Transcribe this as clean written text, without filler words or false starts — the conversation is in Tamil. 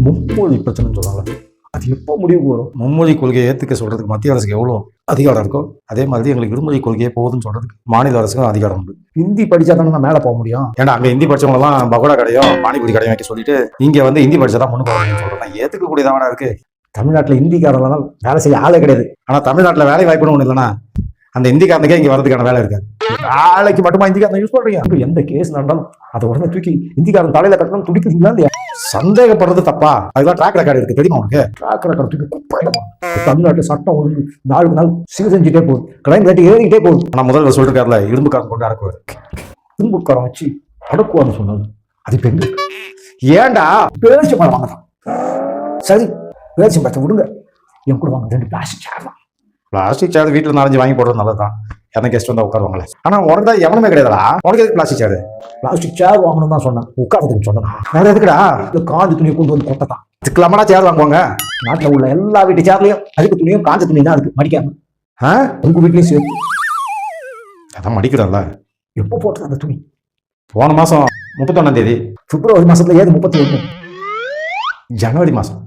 மும்மொழி பிரச்சனைன்னு சொல்றாங்க. அது எப்போ முடிவுக்கு வரும்? மும்மொழி கொள்கையை ஏற்றுக்க சொல்றதுக்கு மத்திய அரசுக்கு எவ்வளோ அதிகாரம் இருக்கோ அதே மாதிரி எங்களுக்கு இருமொழி கொள்கையே போகுதுன்னு சொல்றதுக்கு மாநில அரசுக்கும் அதிகாரம் உண்டு. ஹிந்தி படிச்சா தானே நான் மேலே போக முடியும். ஏன்னா அங்கே ஹிந்தி படிச்சவங்கலாம் பகோடா கடையும் பானிபூரி கடையும் வைக்க சொல்லிட்டு இங்கே வந்து ஹிந்தி படிச்சா தான் முன்னு போகணும்னு சொல்றேன். ஏற்றுக்க கூடியதான இருக்கு. தமிழ்நாட்டில் ஹிந்திக்காரங்களாம் வேலை செய்ய ஆளே கிடையாது. ஆனால் தமிழ்நாட்டில் வேலை வாய்ப்புன்னு ஒன்று இல்லைன்னா அந்த ஹிந்திக்காரனுக்கே இங்கே வரதுக்கான வேலை இருக்காது. வேலைக்கு மட்டுமா ஹிந்திக்காரன் யூஸ் பண்றீங்க? எந்த கேஸ் நடந்தாலும் அதை உடனே தூக்கி ஹிந்திக்காரன் தலையில கட்டணும் துடிக்கிறீங்களா இல்லையா? சந்தேகப்படுறது தப்பா? அதுதான் ட்ராக் ரெக்கார்டு இருக்கு தெரியுமா உனக்கு? ட்ராக் ரெக்கார்டு தூக்கி குப்பையிடமா. தமிழ்நாட்டு சட்டம் ஒழுங்கு நாளுக்கு நாள் சீர்செஞ்சுட்டே போகுது, கிரைம் ரேட்டு ஏறிக்கிட்டே போகுது. ஆனால் முதல்வர் சொல்லிருக்காருல, இரும்புக்காரன் கொண்டு அடக்குவார். இரும்புக்காரன் வச்சு அடக்குவான்னு சொன்னாங்க. அது பெண் ஏண்டா பேச்சு பழம் வாங்கலாம். சரி பேச்சு பழத்தை விடுங்க, என் கூட வாங்க 2 பிளாஸ்டிக் சேர் தான். பிளாஸ்டிக் சேர் வீட்டில் 4-5 வாங்கி போடுறது நல்லதுதான். என்ன கெஸ்ட் வந்தா உட்காருவாங்களே. ஆனா உனக்கு தான் எவனுமே கிடையாதுடா. உனக்கு எதுக்கு பிளாஸ்டிக் சேர்? பிளாஸ்டிக் சேர் வாங்கணும் தான் சொன்னேன், உட்காரதுக்கு சொன்னா வேற எதுக்குடா? காஞ்ச துணியை கொண்டு வந்து கொட்டத்தான். இதுக்கெல்லாமடா சேர் வாங்குவாங்க? நாட்டில் உள்ள எல்லா வீட்டு சேர்லையும் அதுக்கு துணியும் காஞ்ச துணி தான் அதுக்கு மடிக்காம. உங்க வீட்லயும் சேர்த்து அதான் மடிக்கிறல்ல. எப்போ போட்டது அந்த துணி? போன மாசம் 31ஆம் தேதி. பிப்ரவரி மாசத்துல ஏது 31? ஜனவரி மாசம்.